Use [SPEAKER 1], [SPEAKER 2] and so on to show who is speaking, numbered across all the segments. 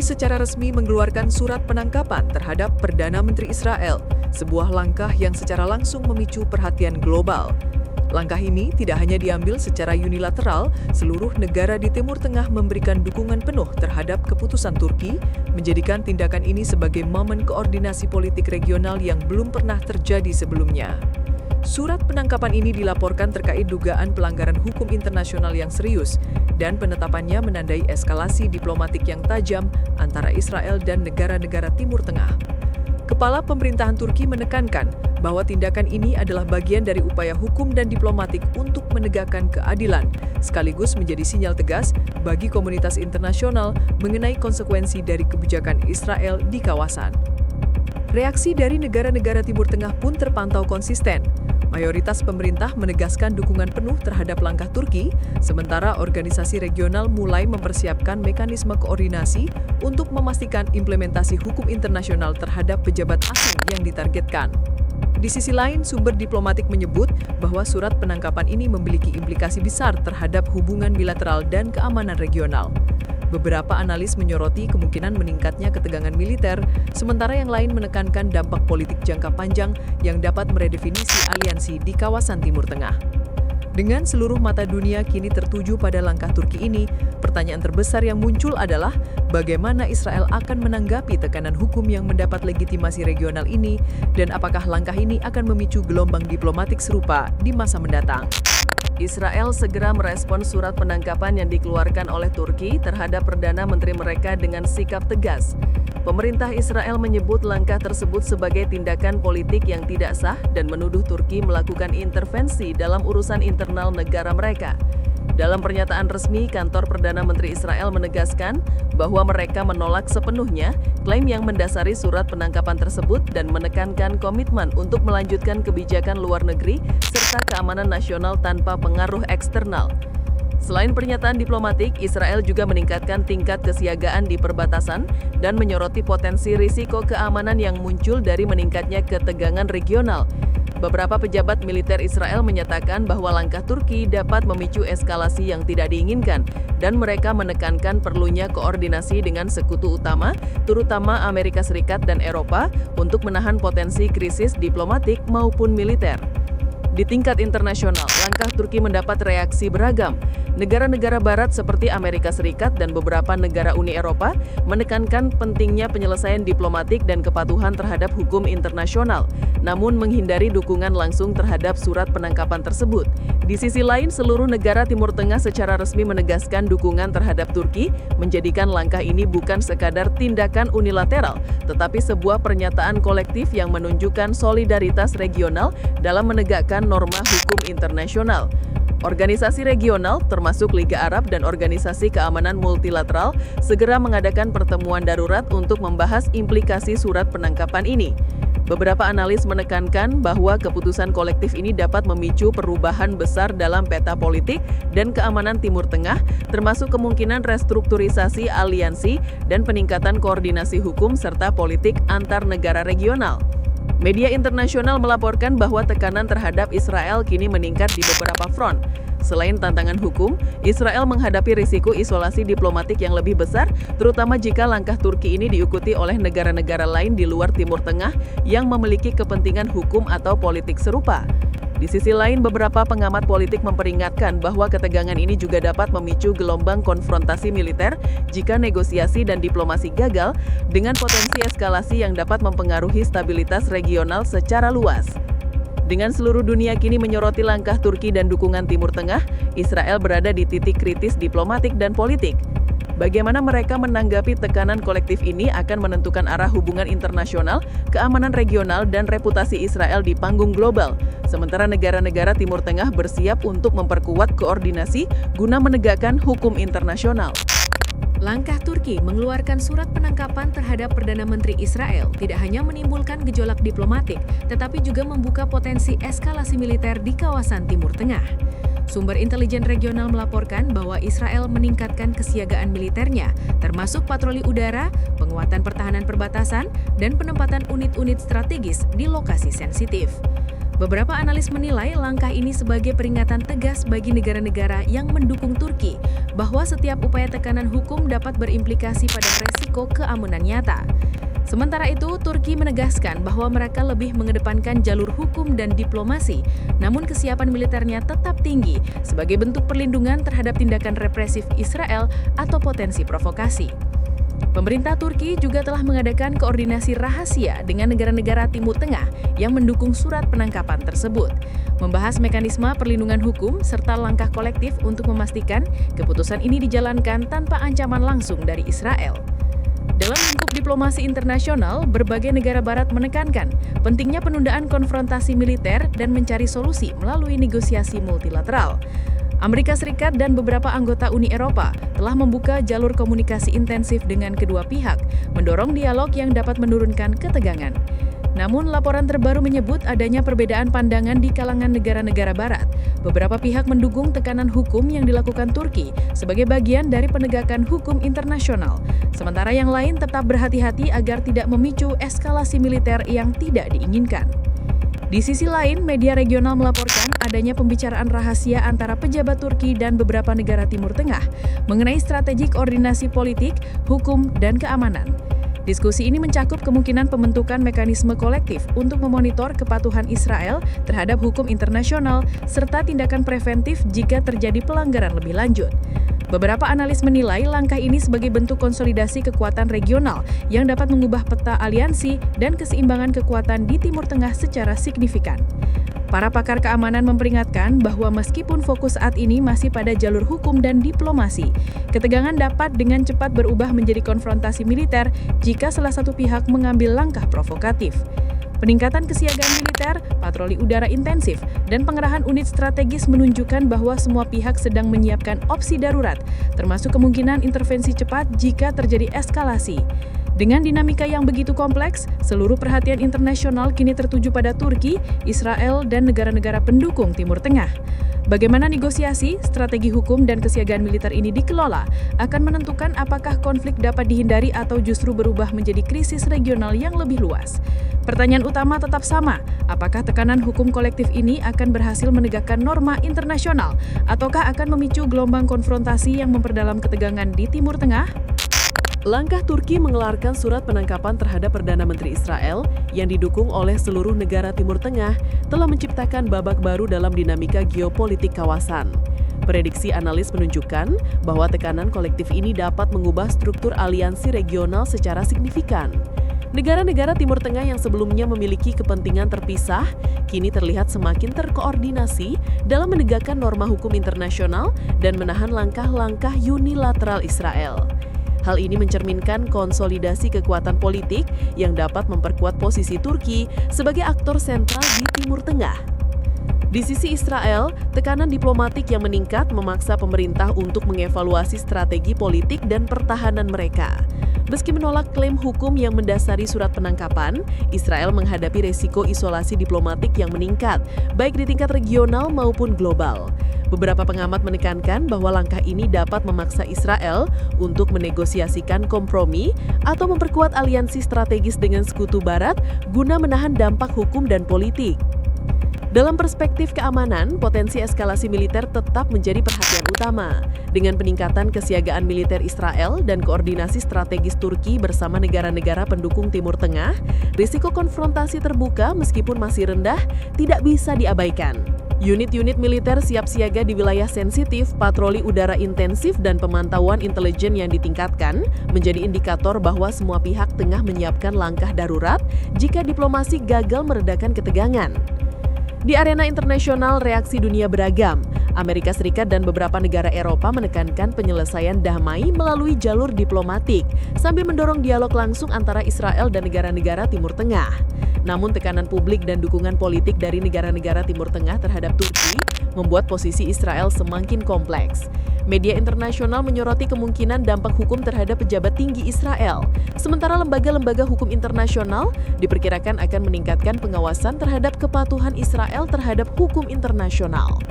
[SPEAKER 1] secara resmi mengeluarkan surat penangkapan terhadap Perdana Menteri Israel, sebuah langkah yang secara langsung memicu perhatian global. Langkah ini tidak hanya diambil secara unilateral, seluruh negara di Timur Tengah memberikan dukungan penuh terhadap keputusan Turki, menjadikan tindakan ini sebagai momen koordinasi politik regional yang belum pernah terjadi sebelumnya. Surat penangkapan ini dilaporkan terkait dugaan pelanggaran hukum internasional yang serius, dan penetapannya menandai eskalasi diplomatik yang tajam antara Israel dan negara-negara Timur Tengah. Kepala pemerintahan Turki menekankan bahwa tindakan ini adalah bagian dari upaya hukum dan diplomatik untuk menegakkan keadilan, sekaligus menjadi sinyal tegas bagi komunitas internasional mengenai konsekuensi dari kebijakan Israel di kawasan. Reaksi dari negara-negara Timur Tengah pun terpantau konsisten. Mayoritas pemerintah menegaskan dukungan penuh terhadap langkah Turki, sementara organisasi regional mulai mempersiapkan mekanisme koordinasi untuk memastikan implementasi hukum internasional terhadap pejabat asing yang ditargetkan. Di sisi lain, sumber diplomatik menyebut bahwa surat penangkapan ini memiliki implikasi besar terhadap hubungan bilateral dan keamanan regional. Beberapa analis menyoroti kemungkinan meningkatnya ketegangan militer, sementara yang lain menekankan dampak politik jangka panjang yang dapat meredefinisi aliansi di kawasan Timur Tengah. Dengan seluruh mata dunia kini tertuju pada langkah Turki ini, pertanyaan terbesar yang muncul adalah bagaimana Israel akan menanggapi tekanan hukum yang mendapat legitimasi regional ini, dan apakah langkah ini akan memicu gelombang diplomatik serupa di masa mendatang. Israel segera merespon surat penangkapan yang dikeluarkan oleh Turki terhadap Perdana Menteri mereka dengan sikap tegas. Pemerintah Israel menyebut langkah tersebut sebagai tindakan politik yang tidak sah dan menuduh Turki melakukan intervensi dalam urusan internal negara mereka. Dalam pernyataan resmi, kantor Perdana Menteri Israel menegaskan bahwa mereka menolak sepenuhnya klaim yang mendasari surat penangkapan tersebut dan menekankan komitmen untuk melanjutkan kebijakan luar negeri serta keamanan nasional tanpa pengaruh eksternal. Selain pernyataan diplomatik, Israel juga meningkatkan tingkat kesiagaan di perbatasan dan menyoroti potensi risiko keamanan yang muncul dari meningkatnya ketegangan regional. Beberapa pejabat militer Israel menyatakan bahwa langkah Turki dapat memicu eskalasi yang tidak diinginkan, dan mereka menekankan perlunya koordinasi dengan sekutu utama, terutama Amerika Serikat dan Eropa, untuk menahan potensi krisis diplomatik maupun militer. Di tingkat internasional, langkah Turki mendapat reaksi beragam. Negara-negara barat seperti Amerika Serikat dan beberapa negara Uni Eropa menekankan pentingnya penyelesaian diplomatik dan kepatuhan terhadap hukum internasional, namun menghindari dukungan langsung terhadap surat penangkapan tersebut. Di sisi lain, seluruh negara Timur Tengah secara resmi menegaskan dukungan terhadap Turki, menjadikan langkah ini bukan sekadar tindakan unilateral, tetapi sebuah pernyataan kolektif yang menunjukkan solidaritas regional dalam menegakkan norma hukum internasional. Organisasi regional, termasuk Liga Arab dan Organisasi Keamanan Multilateral, segera mengadakan pertemuan darurat untuk membahas implikasi surat penangkapan ini. Beberapa analis menekankan bahwa keputusan kolektif ini dapat memicu perubahan besar dalam peta politik dan keamanan Timur Tengah, termasuk kemungkinan restrukturisasi aliansi dan peningkatan koordinasi hukum serta politik antar negara regional. Media internasional melaporkan bahwa tekanan terhadap Israel kini meningkat di beberapa front. Selain tantangan hukum, Israel menghadapi risiko isolasi diplomatik yang lebih besar, terutama jika langkah Turki ini diikuti oleh negara-negara lain di luar Timur Tengah yang memiliki kepentingan hukum atau politik serupa. Di sisi lain, beberapa pengamat politik memperingatkan bahwa ketegangan ini juga dapat memicu gelombang konfrontasi militer jika negosiasi dan diplomasi gagal, dengan potensi eskalasi yang dapat mempengaruhi stabilitas regional secara luas. Dengan seluruh dunia kini menyoroti langkah Turki dan dukungan Timur Tengah, Israel berada di titik kritis diplomatik dan politik. Bagaimana mereka menanggapi tekanan kolektif ini akan menentukan arah hubungan internasional, keamanan regional, dan reputasi Israel di panggung global. Sementara negara-negara Timur Tengah bersiap untuk memperkuat koordinasi guna menegakkan hukum internasional.
[SPEAKER 2] Langkah Turki mengeluarkan surat penangkapan terhadap Perdana Menteri Israel tidak hanya menimbulkan gejolak diplomatik, tetapi juga membuka potensi eskalasi militer di kawasan Timur Tengah. Sumber intelijen regional melaporkan bahwa Israel meningkatkan kesiagaan militernya, termasuk patroli udara, penguatan pertahanan perbatasan, dan penempatan unit-unit strategis di lokasi sensitif. Beberapa analis menilai langkah ini sebagai peringatan tegas bagi negara-negara yang mendukung Turki bahwa setiap upaya tekanan hukum dapat berimplikasi pada resiko keamanan nyata. Sementara itu, Turki menegaskan bahwa mereka lebih mengedepankan jalur hukum dan diplomasi, namun kesiapan militernya tetap tinggi sebagai bentuk perlindungan terhadap tindakan represif Israel atau potensi provokasi. Pemerintah Turki juga telah mengadakan koordinasi rahasia dengan negara-negara Timur Tengah yang mendukung surat penangkapan tersebut, membahas mekanisme perlindungan hukum serta langkah kolektif untuk memastikan keputusan ini dijalankan tanpa ancaman langsung dari Israel. Dalam lingkup diplomasi internasional, berbagai negara barat menekankan pentingnya penundaan konfrontasi militer dan mencari solusi melalui negosiasi multilateral. Amerika Serikat dan beberapa anggota Uni Eropa telah membuka jalur komunikasi intensif dengan kedua pihak, mendorong dialog yang dapat menurunkan ketegangan. Namun, laporan terbaru menyebut adanya perbedaan pandangan di kalangan negara-negara barat. Beberapa pihak mendukung tekanan hukum yang dilakukan Turki sebagai bagian dari penegakan hukum internasional, sementara yang lain tetap berhati-hati agar tidak memicu eskalasi militer yang tidak diinginkan. Di sisi lain, media regional melaporkan adanya pembicaraan rahasia antara pejabat Turki dan beberapa negara Timur Tengah mengenai strategi koordinasi politik, hukum, dan keamanan. Diskusi ini mencakup kemungkinan pembentukan mekanisme kolektif untuk memonitor kepatuhan Israel terhadap hukum internasional serta tindakan preventif jika terjadi pelanggaran lebih lanjut. Beberapa analis menilai langkah ini sebagai bentuk konsolidasi kekuatan regional yang dapat mengubah peta aliansi dan keseimbangan kekuatan di Timur Tengah secara signifikan. Para pakar keamanan memperingatkan bahwa meskipun fokus saat ini masih pada jalur hukum dan diplomasi, ketegangan dapat dengan cepat berubah menjadi konfrontasi militer jika salah satu pihak mengambil langkah provokatif. Peningkatan kesiagaan militer, patroli udara intensif, dan pengerahan unit strategis menunjukkan bahwa semua pihak sedang menyiapkan opsi darurat, termasuk kemungkinan intervensi cepat jika terjadi eskalasi. Dengan dinamika yang begitu kompleks, seluruh perhatian internasional kini tertuju pada Turki, Israel, dan negara-negara pendukung Timur Tengah. Bagaimana negosiasi, strategi hukum, dan kesiagaan militer ini dikelola akan menentukan apakah konflik dapat dihindari atau justru berubah menjadi krisis regional yang lebih luas. Pertanyaan utama tetap sama, apakah tekanan hukum kolektif ini akan berhasil menegakkan norma internasional, ataukah akan memicu gelombang konfrontasi yang memperdalam ketegangan di Timur Tengah?
[SPEAKER 1] Langkah Turki mengeluarkan surat penangkapan terhadap Perdana Menteri Israel yang didukung oleh seluruh negara Timur Tengah telah menciptakan babak baru dalam dinamika geopolitik kawasan. Prediksi analis menunjukkan bahwa tekanan kolektif ini dapat mengubah struktur aliansi regional secara signifikan. Negara-negara Timur Tengah yang sebelumnya memiliki kepentingan terpisah, kini terlihat semakin terkoordinasi dalam menegakkan norma hukum internasional dan menahan langkah-langkah unilateral Israel. Hal ini mencerminkan konsolidasi kekuatan politik yang dapat memperkuat posisi Turki sebagai aktor sentral di Timur Tengah. Di sisi Israel, tekanan diplomatik yang meningkat memaksa pemerintah untuk mengevaluasi strategi politik dan pertahanan mereka. Meski menolak klaim hukum yang mendasari surat penangkapan, Israel menghadapi resiko isolasi diplomatik yang meningkat, baik di tingkat regional maupun global. Beberapa pengamat menekankan bahwa langkah ini dapat memaksa Israel untuk menegosiasikan kompromi atau memperkuat aliansi strategis dengan sekutu Barat guna menahan dampak hukum dan politik. Dalam perspektif keamanan, potensi eskalasi militer tetap menjadi perhatian utama. Dengan peningkatan kesiagaan militer Israel dan koordinasi strategis Turki bersama negara-negara pendukung Timur Tengah, risiko konfrontasi terbuka meskipun masih rendah tidak bisa diabaikan. Unit-unit militer siap siaga di wilayah sensitif, patroli udara intensif, dan pemantauan intelijen yang ditingkatkan menjadi indikator bahwa semua pihak tengah menyiapkan langkah darurat jika diplomasi gagal meredakan ketegangan. Di arena internasional, reaksi dunia beragam. Amerika Serikat dan beberapa negara Eropa menekankan penyelesaian damai melalui jalur diplomatik, sambil mendorong dialog langsung antara Israel dan negara-negara Timur Tengah. Namun tekanan publik dan dukungan politik dari negara-negara Timur Tengah terhadap Turki membuat posisi Israel semakin kompleks. Media internasional menyoroti kemungkinan dampak hukum terhadap pejabat tinggi Israel. Sementara lembaga-lembaga hukum internasional diperkirakan akan meningkatkan pengawasan terhadap kepatuhan Israel terhadap hukum internasional.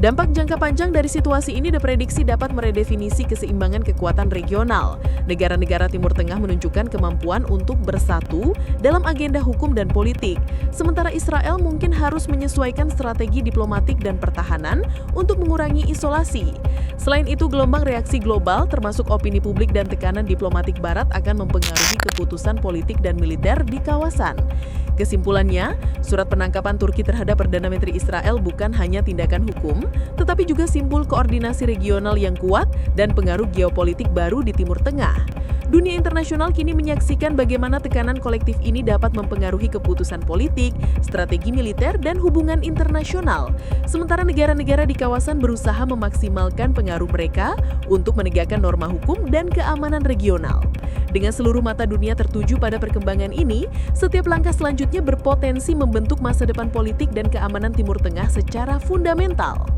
[SPEAKER 3] Dampak jangka panjang dari situasi ini diprediksi dapat meredefinisi keseimbangan kekuatan regional. Negara-negara Timur Tengah menunjukkan kemampuan untuk bersatu dalam agenda hukum dan politik, sementara Israel mungkin harus menyesuaikan strategi diplomatik dan pertahanan untuk mengurangi isolasi. Selain itu, gelombang reaksi global termasuk opini publik dan tekanan diplomatik Barat akan mempengaruhi keputusan politik dan militer di kawasan. Kesimpulannya, surat penangkapan Turki terhadap Perdana Menteri Israel bukan hanya tindakan hukum, tetapi juga simbol koordinasi regional yang kuat dan pengaruh geopolitik baru di Timur Tengah. Dunia internasional kini menyaksikan bagaimana tekanan kolektif ini dapat mempengaruhi keputusan politik, strategi militer, dan hubungan internasional. Sementara negara-negara di kawasan berusaha memaksimalkan pengaruh mereka untuk menegakkan norma hukum dan keamanan regional. Dengan seluruh mata dunia tertuju pada perkembangan ini, setiap langkah selanjutnya berpotensi membentuk masa depan politik dan keamanan Timur Tengah secara fundamental.